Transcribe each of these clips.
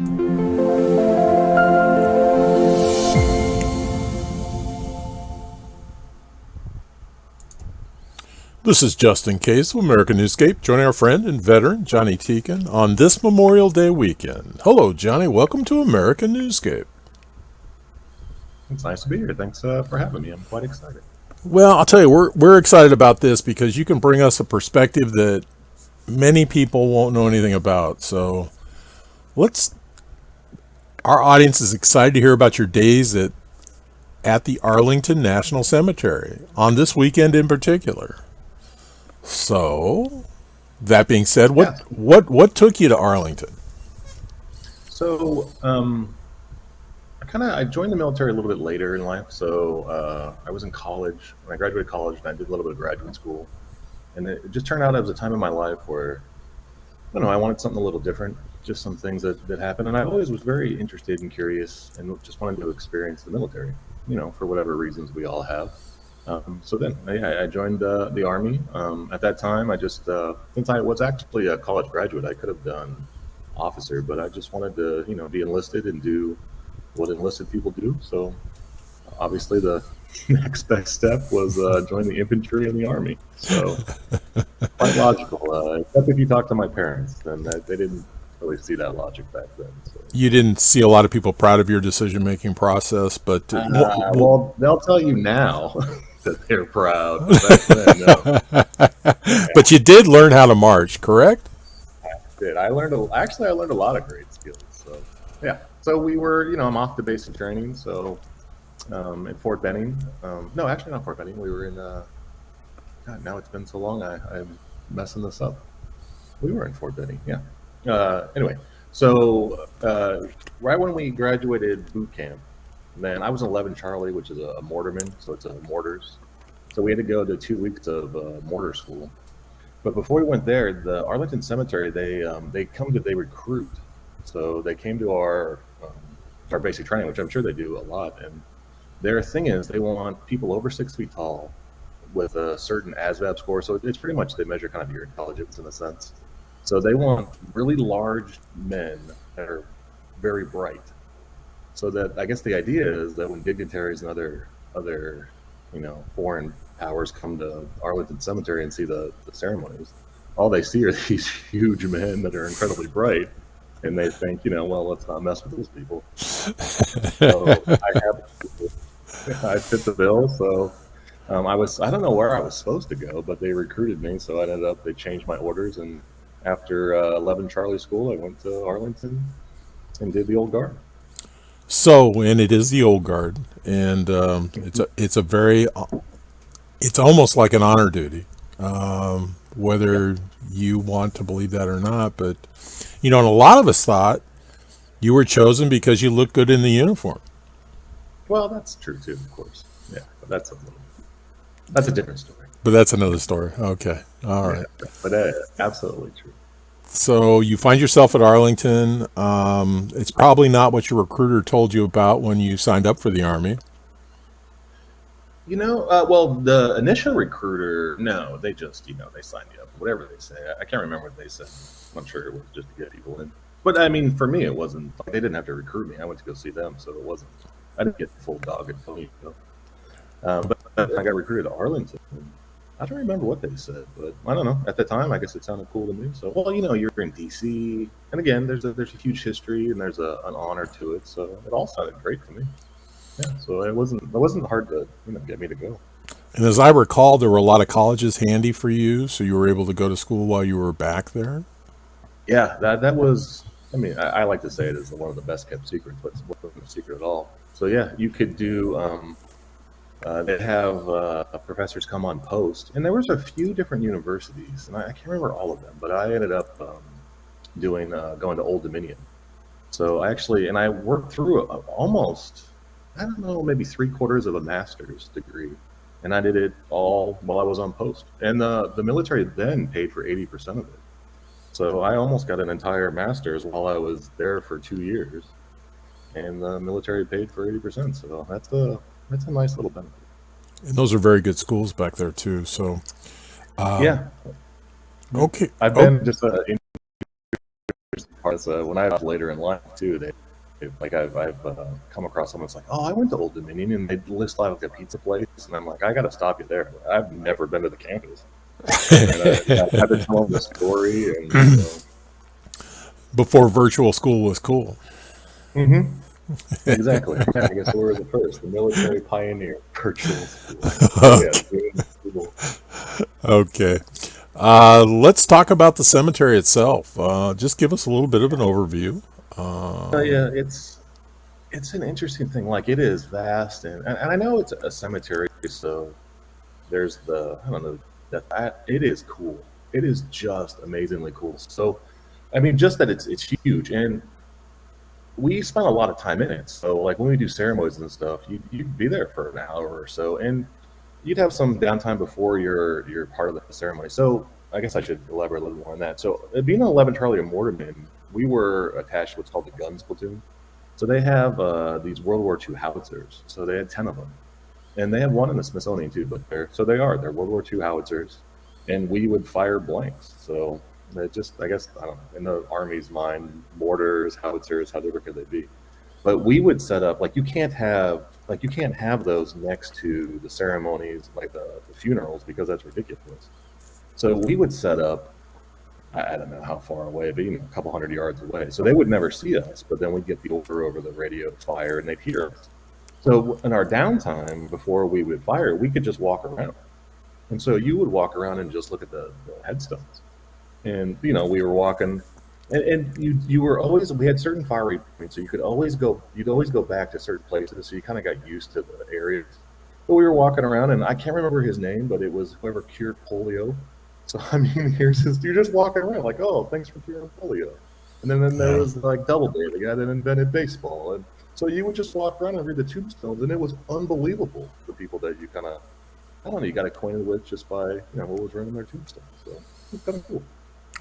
This is Justin Case of American Newscape, joining our friend and veteran Johnny Thieken on this Memorial Day weekend. Hello, Johnny. Welcome to American Newscape. It's nice to be here. Thanks for having me. I'm quite excited. Well, I'll tell you, we're excited about this because you can bring us a perspective that many people won't know anything about. So our audience is excited to hear about your days at the Arlington National Cemetery on this weekend in particular. So, that being said, what took you to Arlington? So, I joined the military a little bit later in life. So, I was in college when I graduated college, and I did a little bit of graduate school. And it just turned out it was a time in my life where, I don't know, I wanted something a little different, just some things that happened. And I always was very interested and curious and just wanted to experience the military, for whatever reasons we all have. So then I joined the Army. At that time, I just, since I was actually a college graduate, I could have done officer, but I just wanted to, be enlisted and do what enlisted people do. So obviously the next best step was join the infantry in the Army. So quite logical, except if you talk to my parents, then they didn't really see that logic back then. So. You didn't see a lot of people proud of your decision-making process, but... well, they'll tell you now that they're proud. Back then, no. But you did learn how to march, correct? I did. I learned a lot of great skills. So, yeah. So we were, I'm off to basic training. So at Fort Benning. No, actually not Fort Benning. We were in, God, now it's been so long, I'm messing this up. We were in Fort Benning, yeah. Anyway, so right when we graduated boot camp, then I was 11 Charlie, which is a mortarman, so it's a mortars. So we had to go to 2 weeks of mortar school. But before we went there, the Arlington Cemetery, they recruit. So they came to our basic training, which I'm sure they do a lot. And their thing is they want people over 6 feet tall with a certain ASVAB score. So it's pretty much, they measure kind of your intelligence in a sense. So they want really large men that are very bright. So that, I guess the idea is that when dignitaries and other foreign powers come to Arlington Cemetery and see the ceremonies, all they see are these huge men that are incredibly bright, and they think, well, let's not mess with those people. So I fit the bill. So I don't know where I was supposed to go, but they recruited me. So they changed my orders, and after 11 Charlie school, I went to Arlington and did the old guard. So, and it is the old guard, and it's almost like an honor duty, whether you want to believe that or not. But and a lot of us thought you were chosen because you look good in the uniform. Well, that's true too, of course. Yeah, but that's a different story. But that's another story. Okay, all right. Yeah, but absolutely true. So you find yourself at Arlington. It's probably not what your recruiter told you about when you signed up for the Army. Well, the initial recruiter, no, they just, they signed you up, whatever they say. I can't remember what they said. I'm sure it was just to get people in. But I mean, for me, it wasn't, they didn't have to recruit me. I went to go see them, so I didn't get the full dog and pony. But I got recruited to Arlington. I don't remember what they said, but I don't know. At the time, I guess it sounded cool to me. So, well, you're in D.C., and again, there's a huge history and there's an honor to it. So it all sounded great to me. Yeah, so it wasn't hard to get me to go. And as I recall, there were a lot of colleges handy for you, so you were able to go to school while you were back there. Yeah, that was. I mean, I like to say it is one of the best kept secrets, but it wasn't a secret at all. So yeah, you could do. They have professors come on post, and there was a few different universities, and I can't remember all of them, but I ended up going to Old Dominion. So I worked through almost, I don't know, maybe 3/4 of a master's degree, and I did it all while I was on post. And the military then paid for 80% of it. So I almost got an entire master's while I was there for 2 years, and the military paid for 80%. So that's a nice little benefit. And those are very good schools back there too. So yeah. Okay. I've been just parts when I was later in life too. Like I've come across someone that's like, oh, I went to Old Dominion, and they list like a pizza place, and I'm like, I got to stop you there. I've never been to the campus, and I had to tell them the story, and Before virtual school was cool. mm-hmm. Exactly. Yeah, I guess we were the first, the military pioneer virtual school. So yeah, Zoom school. Okay. Let's talk about the cemetery itself. Just give us a little bit of an overview. So yeah, it's an interesting thing. Like it is vast, and I know it's a cemetery, so there's I don't know that it is cool. It is just amazingly cool. So, I mean, just that it's huge, and we spent a lot of time in it. So, like when we do ceremonies and stuff, you'd be there for an hour or so, and you'd have some downtime before you're part of the ceremony. So, I guess I should elaborate a little more on that. So, being an 11 Charlie or Mortarman, we were attached to what's called the Guns Platoon. So they have these World War II howitzers. So they had 10 of them, and they have one in the Smithsonian too. But they're World War II howitzers, and we would fire blanks. So they just, I guess, I don't know, in the Army's mind, mortars, howitzers, how different could they be? But we would set up like you can't have those next to the ceremonies like the funerals because that's ridiculous. So we would set up. I don't know how far away, but a couple hundred yards away. So they would never see us, but then we'd get the order over the radio to fire, and they'd hear us. So in our downtime before we would fire, we could just walk around. And so you would walk around and just look at the headstones. And we were walking, and you were always, we had certain fire rate points, so you'd always go back to certain places, so you kind of got used to the areas. But we were walking around, and I can't remember his name, but it was whoever cured polio. So I mean, here's this dude just walking around like, oh, thanks for curing polio. And then there was like Doubleday, the guy that invented baseball. And so you would just walk around and read the tombstones, and it was unbelievable. The people that you kind of, I don't know, you got acquainted with just by what was written in their tombstones. So it's kind of cool.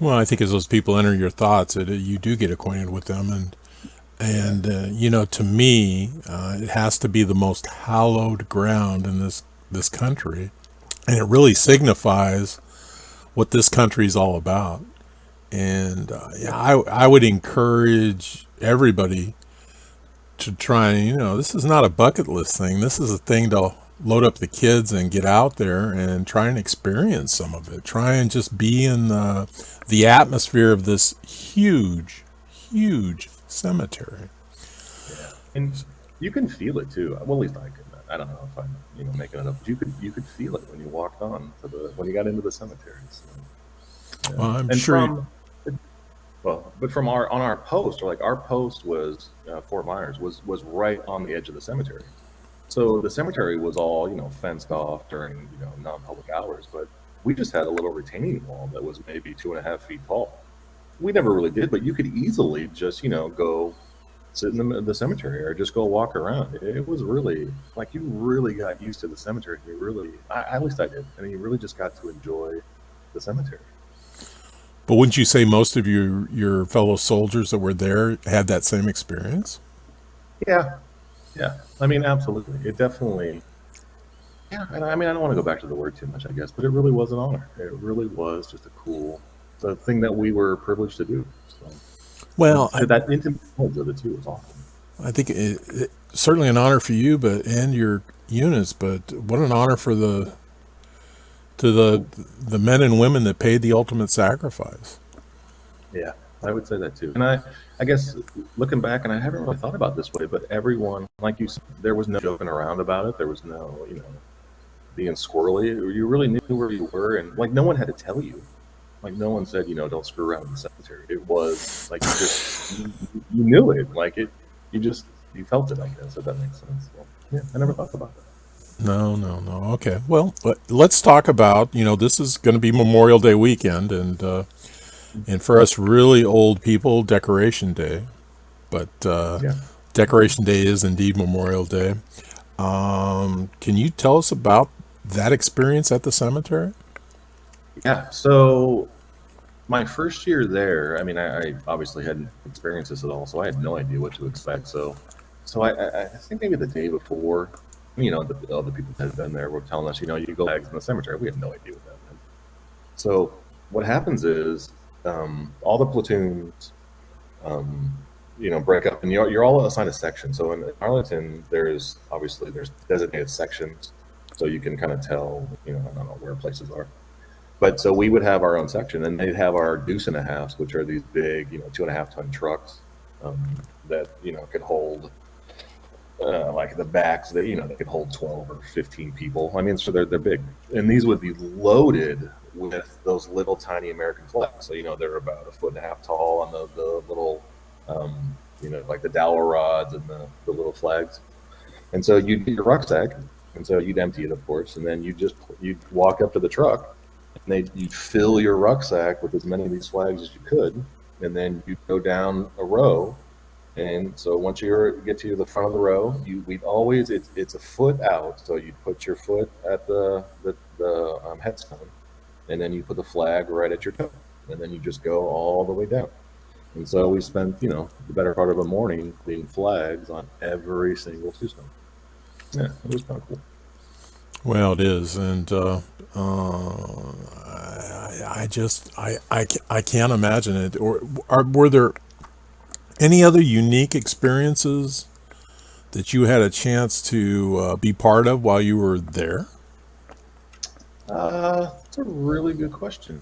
Well, I think as those people enter your thoughts, you do get acquainted with them, and to me, it has to be the most hallowed ground in this country, and it really signifies what this country is all about. And I would encourage everybody to try. This is not a bucket list thing. This is a thing to load up the kids and get out there and try and experience some of it. Try and just be in the atmosphere of this huge, huge cemetery. Yeah. And you can feel it too. Well, at least I could. I don't know if I'm making it up, but you could feel it when you walked on when you got into the cemetery. So, yeah. Well, I'm sure. But from our post, or like our post was Fort Myers was right on the edge of the cemetery. So the cemetery was all fenced off during non-public hours, but we just had a little retaining wall that was maybe 2.5 feet tall. We never really did, but you could easily just go sit in the cemetery or just go walk around. It was really like you really got used to the cemetery. You really, at least I did, and you really just got to enjoy the cemetery. But wouldn't you say most of your fellow soldiers that were there had that same experience? Yeah. I mean, absolutely. It definitely. Yeah, and I mean, I don't want to go back to the word too much, I guess, but it really was an honor. It really was just the thing that we were privileged to do. So. Well, that intimate knowledge of the two was awesome. I think it certainly an honor for you, and your units. But what an honor for the men and women that paid the ultimate sacrifice. Yeah, I would say that too. And I guess looking back, and I haven't really thought about it this way, but everyone, like you said, there was no joking around about it. There was no, being squirrely. You really knew where you were, and like no one had to tell you. Like no one said, don't screw around in the cemetery. It was like you knew it. Like you felt it. I guess if that makes sense. So, yeah, I never thought about that. No. Okay. Well, let's talk about, this is going to be Memorial Day weekend, and for us really old people, Decoration Day. But Decoration Day is indeed Memorial Day. Can you tell us about that experience at the cemetery? Yeah. So my first year there, I mean, I obviously hadn't experienced this at all, so I had no idea what to expect. So I think maybe the day before, the other people that had been there were telling us, you go bags in the cemetery. We had no idea what that meant. So what happens is all the platoons break up, and you're all assigned a section. So in Arlington, there's designated sections, so you can kind of tell, I don't know where places are. But so we would have our own section, and they'd have our deuce and a halves, which are these big, 2.5 ton trucks that could hold like the backs that they could hold 12 or 15 people. I mean, so they're big, and these would be loaded with those little tiny American flags. So they're about 1.5 feet tall on the little like the dowel rods and the little flags. And so you'd get your rucksack, and so you'd empty it, of course, and then you'd walk up to the truck, and you'd fill your rucksack with as many of these flags as you could, and then you'd go down a row. And so once you get to the front of the row, we'd always it's a foot out, so you'd put your foot at the headstone, and then you put the flag right at your toe, and then you just go all the way down. And so we spent the better part of a morning cleaning flags on every single tombstone. Yeah, it was kind of cool. Well, it is, and I can't imagine it. Or were there any other unique experiences that you had a chance to be part of while you were there? That's a really good question.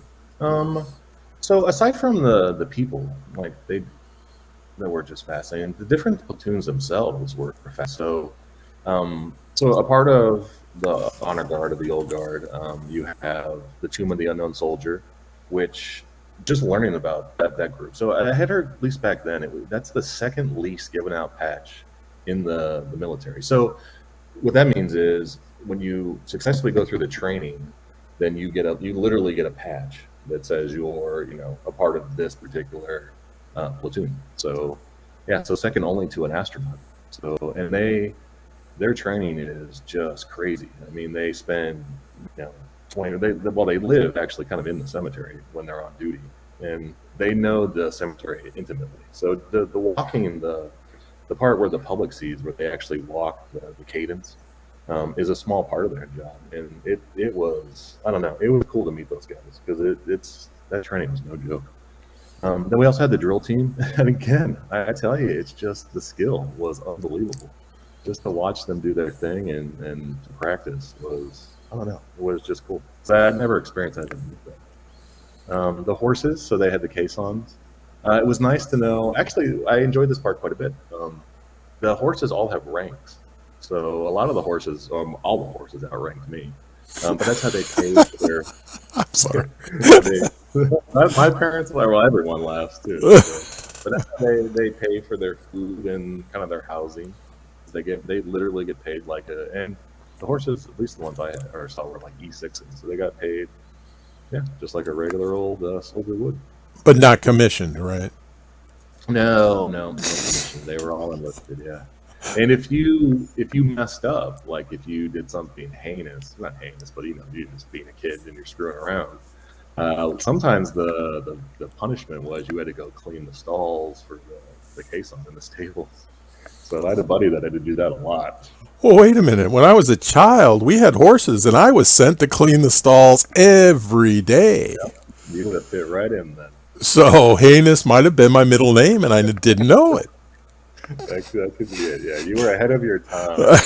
So aside from the people, like that were just fascinating, the different platoons themselves were fascinating. So a part of the honor guard of the old guard, you have the Tomb of the Unknown Soldier, which just learning about that group. So I had heard, at least back then, that's the second least given out patch in the military. So what that means is when you successfully go through the training, then you literally get a patch that says you're a part of this particular platoon. So yeah, so second only to an astronaut. So and their training is just crazy. I mean, they spend 20. They live actually kind of in the cemetery when they're on duty, and they know the cemetery intimately. So the walking, the part where the public sees, where they actually walk the cadence, is a small part of their job. And it was, I don't know, it was cool to meet those guys, because that training was no joke. Then we also had the drill team, and again, I tell you, it's just the skill was unbelievable. Just to watch them do their thing and to practice was, I don't know, it was just cool. So I'd never experienced that. The horses, so they had the caissons. It was nice to know. Actually, I enjoyed this part quite a bit. The horses all have ranks. So a lot of the horses, all the horses outranked me. But that's how they pay for their. I'm sorry. My parents, well, everyone laughs too. So, but that's how they pay for their food and kind of their housing. They literally get paid and the horses, at least the ones I had or saw, were like E6s, so they got paid, yeah, just like a regular old soldier would. But not commissioned, right? No commission. They were all enlisted, yeah. And if you messed up, like if you did something heinous, not heinous, but you're just being a kid and you're screwing around, sometimes the punishment was you had to go clean the stalls for the caissons in the stables. So I had a buddy that had to do that a lot. Well, wait a minute. When I was a child, we had horses, and I was sent to clean the stalls every day. Yeah, you would have fit right in then. So heinous might have been my middle name, and I didn't know it. That could be it. Yeah, you were ahead of your time.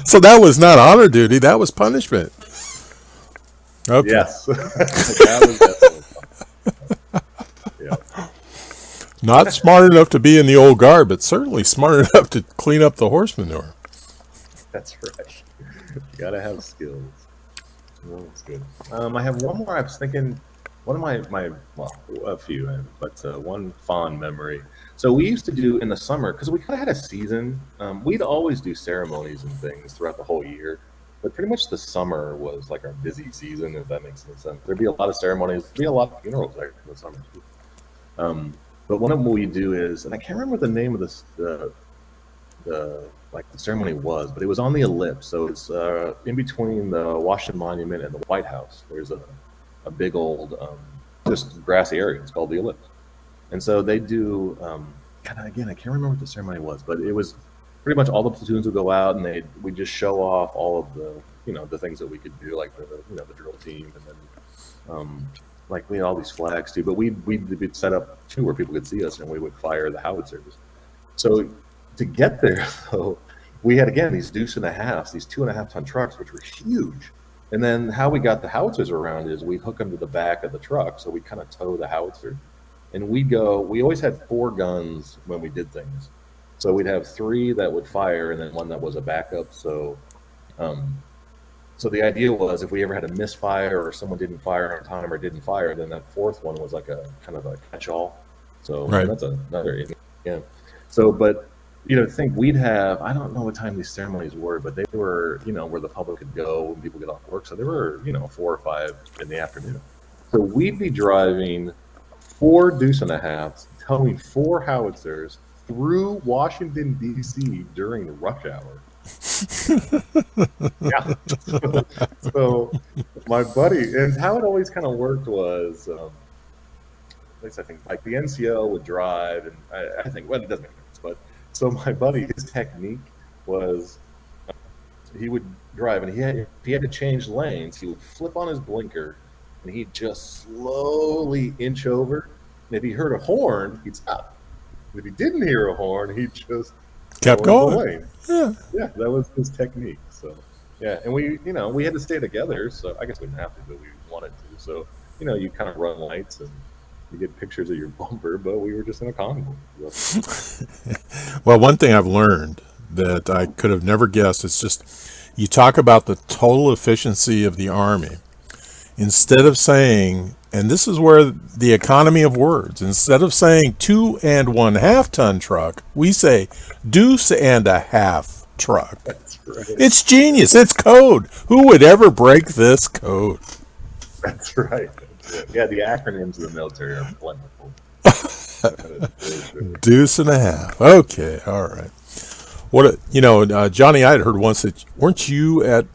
So that was not honor duty; that was punishment. Okay. Yes, that was definitely. Yeah. Not smart enough to be in the old guard, but certainly smart enough to clean up the horse manure. That's right. You gotta have skills. Well, that's good. I have one more. I was thinking, one of my well, a few, but one fond memory. So we used to do in the summer, because we kind of had a season. We'd always do ceremonies and things throughout the whole year, but pretty much the summer was like our busy season, if that makes any sense. There'd be a lot of ceremonies, there'd be a lot of funerals there in the summer too. But one of them we do is, and I can't remember the name of the ceremony was, but it was on the ellipse. So it's in between the Washington Monument and the White House. There's a big old just grassy area. It's called the ellipse. And so they do. Again, I can't remember what the ceremony was, but it was pretty much all the platoons would go out and we just show off all of the the things that we could do, like the drill team, and then like we had all these flags too, but we'd set up too where people could see us and we would fire the howitzers. So to get there, though, we had again these deuce and a halves, these 2.5 ton trucks, which were huge. And then how we got the howitzers around is we'd hook them to the back of the truck, so we kind of tow the howitzer, and we'd go. We always had 4 guns when we did things, so we'd have 3 that would fire, and then 1 that was a backup. Um, so the idea was if we ever had a misfire or someone didn't fire on time or didn't fire, then that 4th one was like a kind of a catch-all. So Right. that's another, yeah. So, but to think we'd have, I don't know what time these ceremonies were, but they were, where the public could go when people get off work. So they were, 4 or 5 in the afternoon. So we'd be driving 4 deuce and a halves, towing 4 howitzers through Washington, D.C. during rush hour. Yeah. So my buddy, and how it always kind of worked was, at least I think, like the NCO would drive, and I think, well, it doesn't make sense, but so my buddy, his technique was he would drive, and if he had to change lanes, he would flip on his blinker, and he'd just slowly inch over. And if he heard a horn, he'd stop. If he didn't hear a horn, he'd just Kept go in the going. lane. Yeah. Yeah, that was his technique. So yeah, and we had to stay together. So I guess we didn't have to, but we wanted to. So you kind of run lights and you get pictures of your bumper, but we were just in a convoy. Well, one thing I've learned that I could have never guessed is just you talk about the total efficiency of the Army. Instead of saying, and this is where the economy of words, instead of saying 2.5 ton truck, we say deuce and a half truck. That's right. It's genius. It's code. Who would ever break this code? That's right. Yeah, the acronyms of the military are plentiful. Deuce and a half. Okay, all right. Johnny, I had heard once that weren't you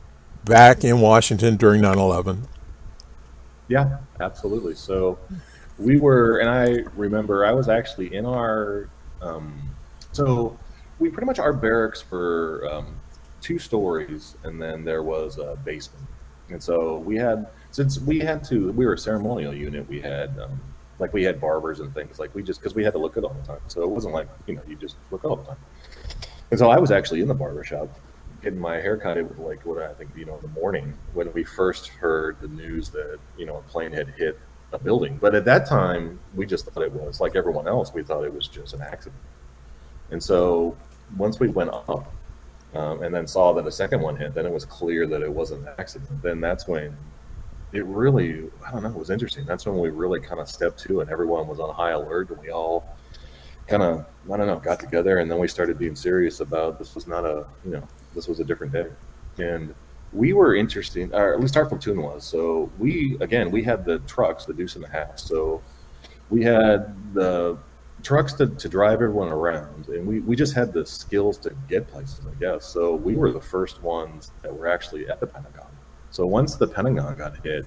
back in Washington during 9/11? Yeah, absolutely. So we were, and I remember I was actually in our, so we pretty much, our barracks were 2 stories, and then there was a basement. And so since we were a ceremonial unit, we had, we had barbers and things, because we had to look good all the time. So it wasn't like, you just look all the time. And so I was actually in the barber shop getting my hair cut. It was what I think, in the morning when we first heard the news that, a plane had hit a building. But at that time, we just thought it was like everyone else. We thought it was just an accident. And so once we went up and then saw that a second one hit, then it was clear that it wasn't an accident. Then that's when it really, I don't know, it was interesting. That's when we really kind of stepped to, and everyone was on high alert, and we all kind of, I don't know, got together, and then we started being serious about this was not this was a different day. And we were interesting, or at least our platoon was. So we had the trucks, the deuce and a half. So we had the trucks to drive everyone around, and we just had the skills to get places, I guess. So we were the first ones that were actually at the Pentagon. So once the Pentagon got hit,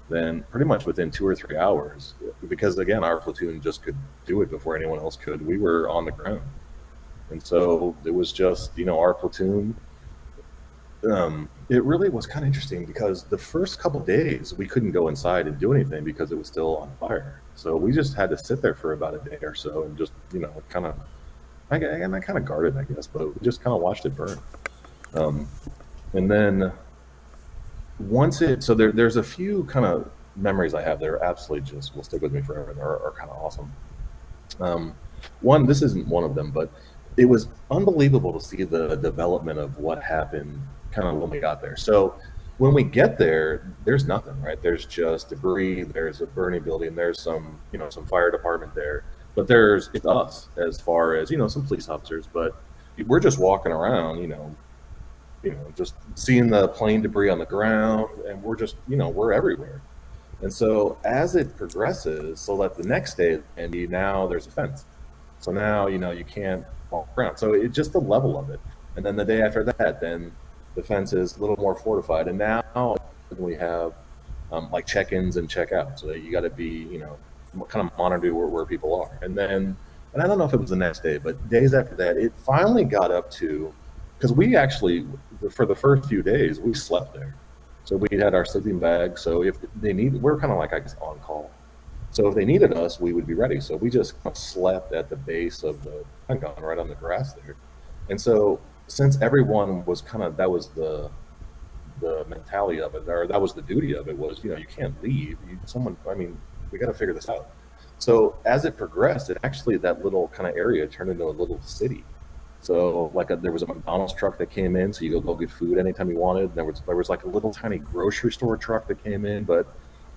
then pretty much within 2 or 3 hours, because again, our platoon just could do it before anyone else could, we were on the ground. And so it was just, our platoon. It really was kind of interesting because the first couple days we couldn't go inside and do anything because it was still on fire. So we just had to sit there for about a day or so and just, kind of, I kind of guarded, I guess, but we just kind of watched it burn. And then so there's a few kind of memories I have that are absolutely just will stick with me forever and are kind of awesome. One, this isn't one of them, but it was unbelievable to see the development of what happened kind of when we got there. So when we get there, there's nothing, right? There's just debris, there's a burning building, there's some fire department there, but it's us as far as, some police officers, but we're just walking around, just seeing the plane debris on the ground, and we're just, we're everywhere. And so as it progresses, so that the next day, and now there's a fence. So now, you can't walk around. So it's just the level of it. And then the day after that, then the fence is a little more fortified. And now we have like check-ins and check-outs. So you got to be, kind of monitor where people are. And I don't know if it was the next day, but days after that, it finally got up to, because we actually, for the first few days, we slept there. So we had our sleeping bag. So if they needed, we're kind of like, I guess, on call. So if they needed us, we would be ready. So we just kind of slept at the base of the Pentagon, right on the grass there. And so since everyone was kind of, that was the mentality of it, or that was the duty of it, was, you can't leave. I mean, we got to figure this out. So as it progressed, it actually, that little kind of area turned into a little city. So like there was a McDonald's truck that came in, so you go get food anytime you wanted. There was like a little tiny grocery store truck that came in, but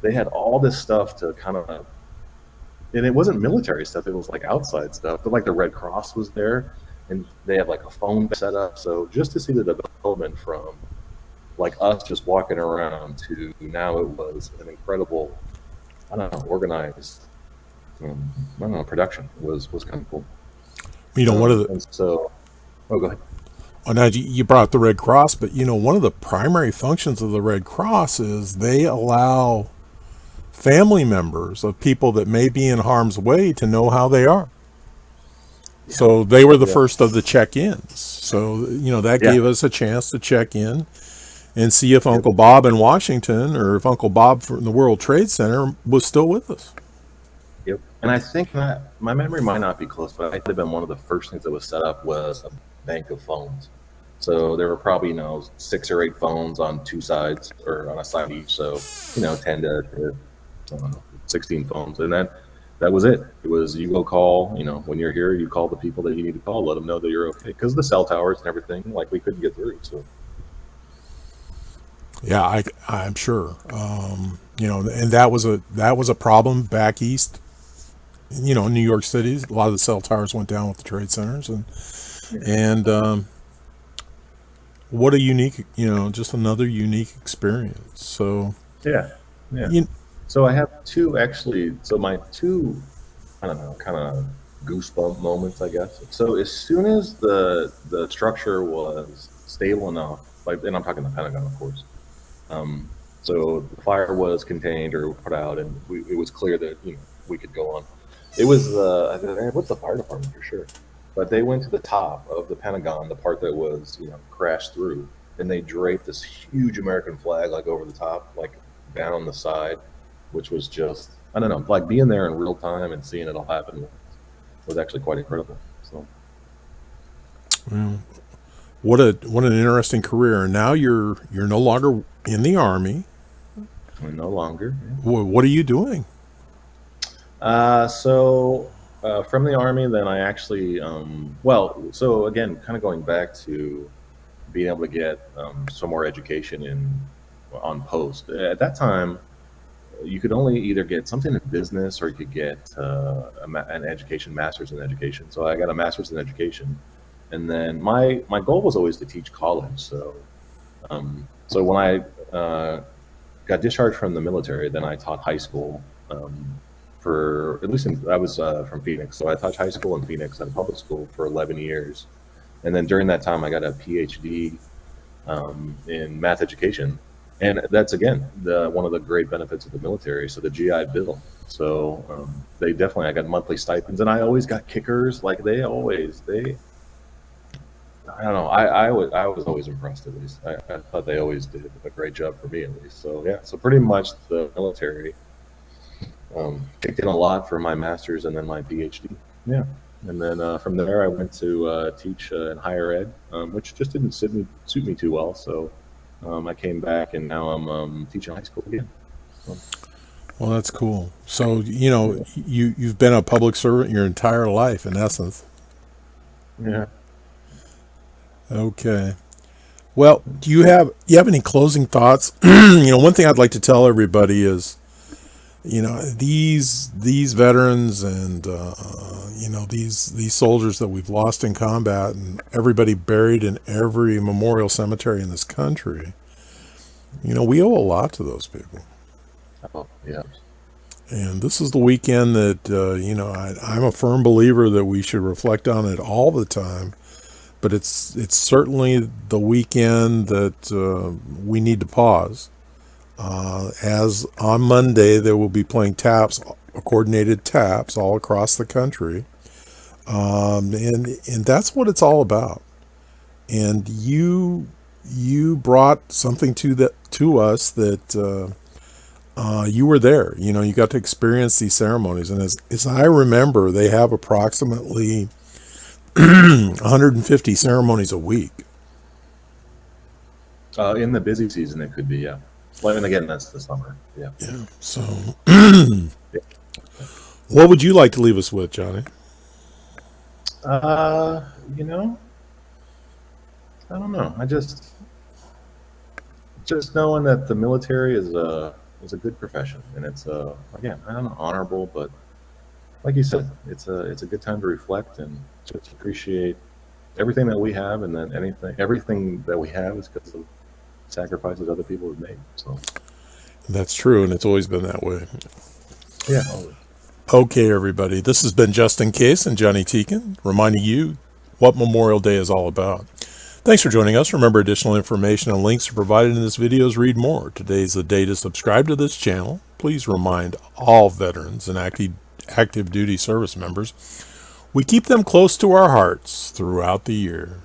they had all this stuff to kind of, and it wasn't military stuff. It was like outside stuff. But like the Red Cross was there, and they had like a phone set up. So just to see the development from like us just walking around to now, it was an incredible, I don't know, organized, I don't know, production was kind of cool. One of the, And so, oh, go ahead. oh, now you brought up the Red Cross, but one of the primary functions of the Red Cross is they allow family members of people that may be in harm's way to know how they are. Yeah. So they were the first of the check-ins. So, that gave us a chance to check in and see if Uncle Bob in Washington, or if Uncle Bob from the World Trade Center was still with us. Yep. And I think that my memory might not be close, but I might have been one of the first things that was set up was a bank of phones. So there were probably, 6 or 8 phones on 2 sides, or on a side each. So, 10 to 16 phones. And that was it. It was, you go call, when you're here, you call the people that you need to call, let them know that you're okay. Because the cell towers and everything, like, we couldn't get through. So. Yeah, I'm sure. And that was a problem back east. In New York City, a lot of the cell towers went down with the trade centers, and what a unique, just another unique experience. So yeah. So I have 2 actually. So my 2, I don't know, kind of goosebump moments, I guess. So as soon as the structure was stable enough, like, and I'm talking the Pentagon, of course. So the fire was contained or put out, and it was clear that we could go on. It was what's the fire department for sure, but they went to the top of the Pentagon, the part that was crashed through, and they draped this huge American flag like over the top, like down the side, which was just, I don't know, like being there in real time and seeing it all happen was actually quite incredible. So. Well, what an interesting career. And now you're no longer in the Army. We're no longer. Yeah. What are you doing? So from the Army, then I actually, so again, kind of going back to being able to get some more education on post. At that time, you could only either get something in business, or you could get an education, master's in education. So I got a master's in education. And then my goal was always to teach college. So when I got discharged from the military, then I taught high school for, at least I was from Phoenix. So I taught high school in Phoenix at a public school for 11 years. And then during that time, I got a PhD in math education. And that's, again, one of the great benefits of the military. So the GI Bill. So I got monthly stipends, and I always got kickers. Like I don't know. I was always impressed, at least. I thought they always did a great job for me, at least. So yeah. So pretty much the military kicked in a lot for my master's and then my PhD. Yeah. And then from there, I went to teach in higher ed, which just didn't suit me too well. So I came back, and now I'm teaching high school again. So. Well, that's cool. So you've been a public servant your entire life, in essence. Yeah. Okay. Well, do you have any closing thoughts? One thing I'd like to tell everybody is, these veterans and these soldiers that we've lost in combat, and everybody buried in every memorial cemetery in this country, we owe a lot to those people. Oh, yeah. And this is the weekend that I'm a firm believer that we should reflect on it all the time. But it's certainly the weekend that we need to pause. As on Monday, they will be playing taps, coordinated taps all across the country. And that's what it's all about. And you you brought something to us that you were there. You know, you got to experience these ceremonies, and as I remember, they have approximately 150 ceremonies a week. In the busy season, it could be, yeah. Well, and again, that's the summer. Yeah. Yeah. So, what would you like to leave us with, Johnny? You know, I don't know. I just knowing that the military is a good profession, and it's again, I don't know, honorable, but like you said, it's a good time to reflect and just appreciate everything that we have, and then everything that we have is because of sacrifices other people have made. So That's true, and it's always been that way. yeah, always. Okay, everybody. This has been Just In Case and Johnny Thieken, reminding you what Memorial Day is all about. Thanks for joining us. Remember, additional information and links are provided in this video's read more. Today's the day to subscribe to this channel. Please remind all veterans and active duty service members we keep them close to our hearts throughout the year.